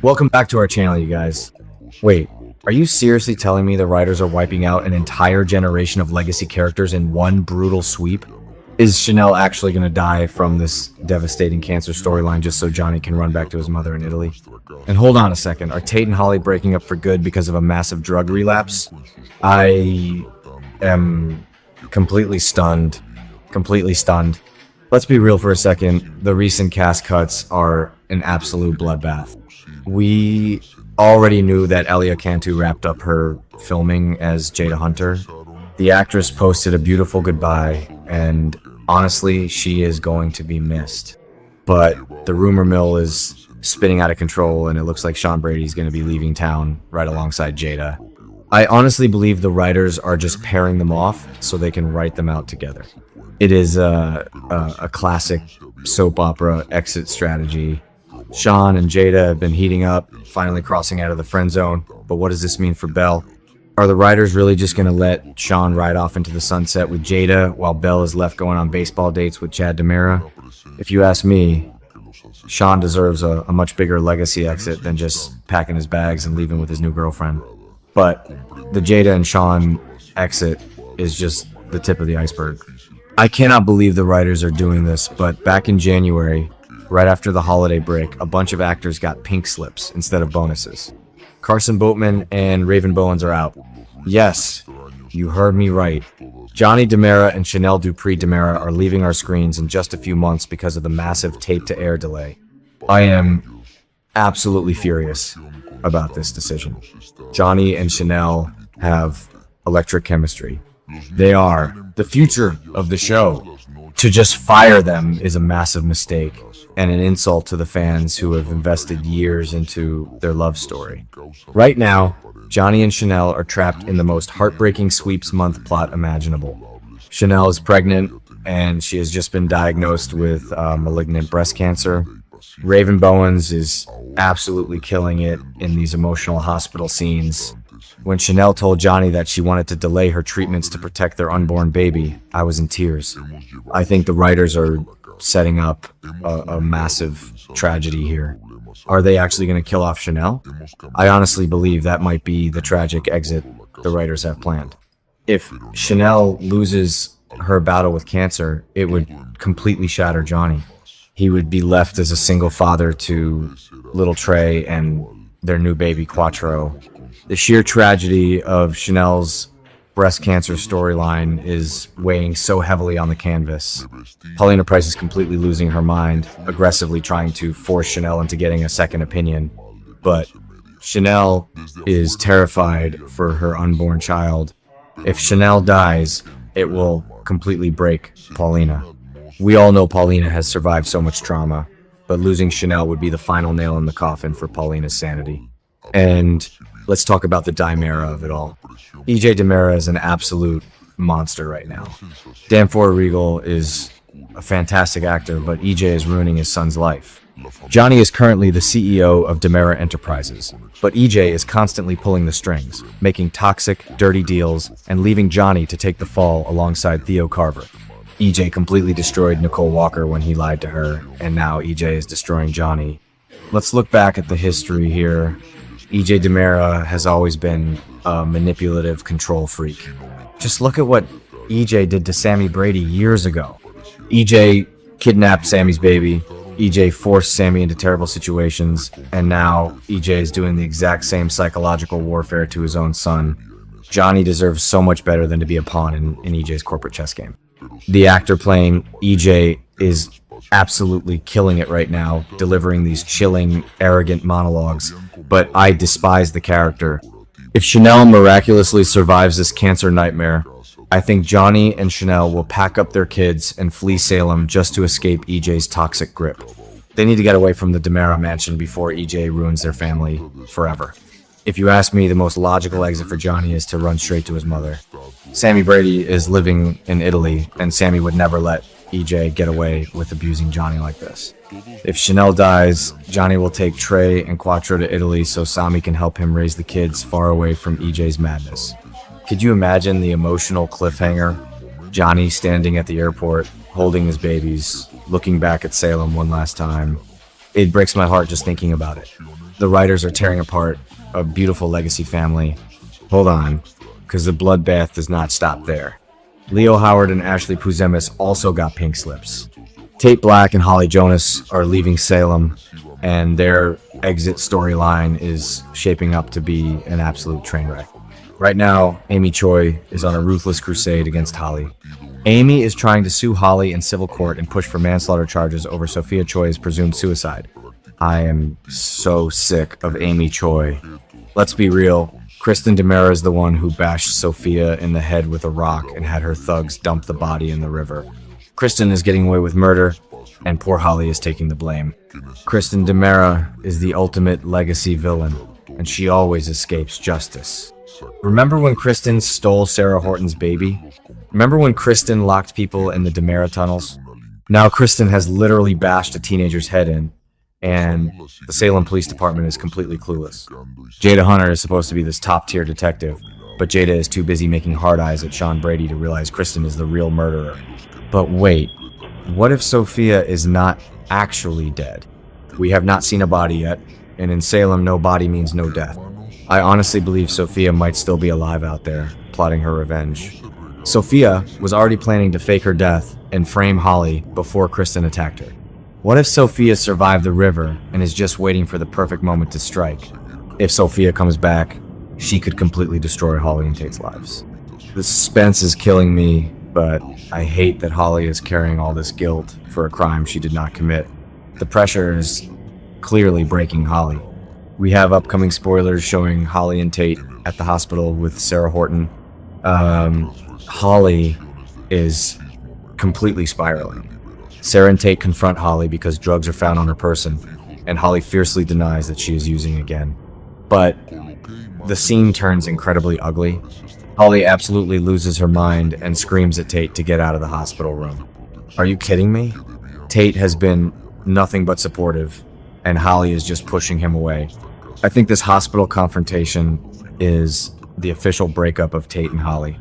Welcome back to our channel, you guys. Wait, are you seriously telling me the writers are wiping out an entire generation of legacy characters in one brutal sweep? Is Chanel actually going to die from this devastating cancer storyline just so Johnny can run back to his mother in Italy? And hold on a second, are Tate and Holly breaking up for good because of a massive drug relapse? I am completely stunned. Let's be real for a second, the recent cast cuts are an absolute bloodbath. We already knew that Elia Cantu wrapped up her filming as Jada Hunter. The actress posted a beautiful goodbye, and honestly, she is going to be missed. But the rumor mill is spinning out of control, and it looks like Sean Brady's going to be leaving town right alongside Jada. I honestly believe the writers are just pairing them off so they can write them out together. It is a classic soap opera exit strategy. Sean and Jada have been heating up, finally crossing out of the friend zone. But what does this mean for Belle? Are the writers really just going to let Sean ride off into the sunset with Jada while Belle is left going on baseball dates with Chad DiMera? If you ask me, Sean deserves a much bigger legacy exit than just packing his bags and leaving with his new girlfriend. But the Jada and Sean exit is just the tip of the iceberg. I cannot believe the writers are doing this, but back in January, right after the holiday break, a bunch of actors got pink slips instead of bonuses. Carson Boatman and Raven Bowens are out. Yes, you heard me right. Johnny DiMera and Chanel Dupree DiMera are leaving our screens in just a few months because of the massive tape-to-air delay. I am absolutely furious about this decision. Johnny and Chanel have electric chemistry. They are the future of the show. To just fire them is a massive mistake and an insult to the fans who have invested years into their love story. Right now, Johnny and Chanel are trapped in the most heartbreaking sweeps month plot imaginable. Chanel is pregnant and she has just been diagnosed with malignant breast cancer. Raven Bowens is absolutely killing it in these emotional hospital scenes. When Chanel told Johnny that she wanted to delay her treatments to protect their unborn baby, I was in tears. I think the writers are setting up a massive tragedy here. Are they actually going to kill off Chanel? I honestly believe that might be the tragic exit the writers have planned. If Chanel loses her battle with cancer, it would completely shatter Johnny. He would be left as a single father to little Trey and their new baby Quattro. The sheer tragedy of Chanel's breast cancer storyline is weighing so heavily on the canvas. Paulina Price is completely losing her mind, aggressively trying to force Chanel into getting a second opinion. But Chanel is terrified for her unborn child. If Chanel dies, it will completely break Paulina. We all know Paulina has survived so much trauma, but losing Chanel would be the final nail in the coffin for Paulina's sanity. And let's talk about the DiMera of it all. EJ DiMera is an absolute monster right now. Danforth Regal is a fantastic actor, but EJ is ruining his son's life. Johnny is currently the CEO of DiMera Enterprises, but EJ is constantly pulling the strings, making toxic, dirty deals, and leaving Johnny to take the fall alongside Theo Carver. EJ completely destroyed Nicole Walker when he lied to her, and now EJ is destroying Johnny. Let's look back at the history here. EJ DiMera has always been a manipulative control freak. Just look at what EJ did to Sammy Brady years ago. EJ kidnapped Sammy's baby, EJ forced Sammy into terrible situations, and now EJ is doing the exact same psychological warfare to his own son. Johnny deserves so much better than to be a pawn in EJ's corporate chess game. The actor playing EJ is absolutely killing it right now, delivering these chilling, arrogant monologues, but I despise the character. If Chanel miraculously survives this cancer nightmare, I think Johnny and Chanel will pack up their kids and flee Salem just to escape EJ's toxic grip. They need to get away from the DiMera mansion before EJ ruins their family forever. If you ask me, the most logical exit for Johnny is to run straight to his mother. Sammy Brady is living in Italy, and Sammy would never let EJ get away with abusing Johnny like this. If Chanel dies, Johnny will take Trey and Quattro to Italy so Sammy can help him raise the kids far away from EJ's madness. Could you imagine the emotional cliffhanger? Johnny standing at the airport, holding his babies, looking back at Salem one last time. It breaks my heart just thinking about it. The writers are tearing apart a beautiful legacy family. Hold on, because the bloodbath does not stop there. Leo Howard and Ashley Puzemis also got pink slips. Tate Black and Holly Jonas are leaving Salem, and their exit storyline is shaping up to be an absolute train wreck. Right now, Amy Choi is on a ruthless crusade against Holly. Amy is trying to sue Holly in civil court and push for manslaughter charges over Sophia Choi's presumed suicide. I am so sick of Amy Choi. Let's be real, Kristen DiMera is the one who bashed Sophia in the head with a rock and had her thugs dump the body in the river. Kristen is getting away with murder, and poor Holly is taking the blame. Kristen DiMera is the ultimate legacy villain, and she always escapes justice. Remember when Kristen stole Sarah Horton's baby? Remember when Kristen locked people in the DiMera tunnels? Now Kristen has literally bashed a teenager's head in, and the Salem Police Department is completely clueless. Jada Hunter is supposed to be this top-tier detective, but Jada is too busy making hard eyes at Sean Brady to realize Kristen is the real murderer. But wait, what if Sophia is not actually dead? We have not seen a body yet, and in Salem, no body means no death. I honestly believe Sophia might still be alive out there, plotting her revenge. Sophia was already planning to fake her death and frame Holly before Kristen attacked her. What if Sophia survived the river and is just waiting for the perfect moment to strike? If Sophia comes back, she could completely destroy Holly and Tate's lives. The suspense is killing me, but I hate that Holly is carrying all this guilt for a crime she did not commit. The pressure is clearly breaking Holly. We have upcoming spoilers showing Holly and Tate at the hospital with Sarah Horton. Holly is completely spiraling. Sarah and Tate confront Holly because drugs are found on her person, and Holly fiercely denies that she is using again. But the scene turns incredibly ugly. Holly absolutely loses her mind and screams at Tate to get out of the hospital room. Are you kidding me? Tate has been nothing but supportive, and Holly is just pushing him away. I think this hospital confrontation is the official breakup of Tate and Holly.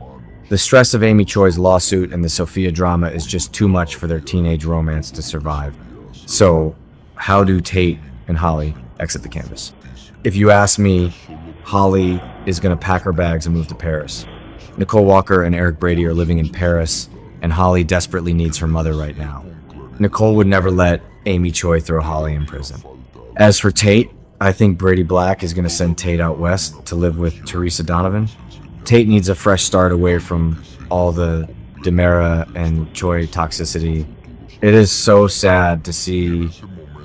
The stress of Amy Choi's lawsuit and the Sophia drama is just too much for their teenage romance to survive. So, how do Tate and Holly exit the campus? If you ask me, Holly is going to pack her bags and move to Paris. Nicole Walker and Eric Brady are living in Paris, and Holly desperately needs her mother right now. Nicole would never let Amy Choi throw Holly in prison. As for Tate, I think Brady Black is going to send Tate out west to live with Teresa Donovan. Tate needs a fresh start away from all the DiMera and Choi toxicity. It is so sad to see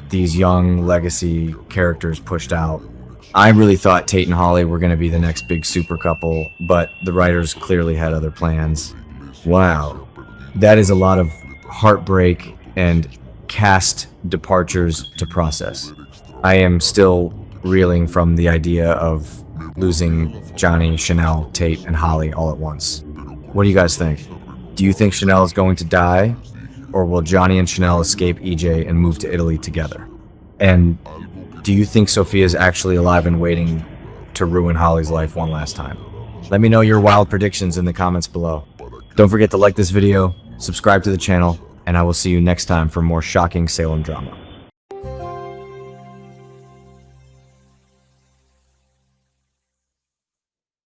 these young legacy characters pushed out. I really thought Tate and Holly were going to be the next big super couple, but the writers clearly had other plans. Wow. That is a lot of heartbreak and cast departures to process. I am still reeling from the idea of losing Johnny, Chanel, Tate, and Holly all at once. What do you guys think? Do you think Chanel is going to die? Or will Johnny and Chanel escape EJ and move to Italy together? And do you think Sophia is actually alive and waiting to ruin Holly's life one last time? Let me know your wild predictions in the comments below. Don't forget to like this video, subscribe to the channel, and I will see you next time for more shocking Salem drama.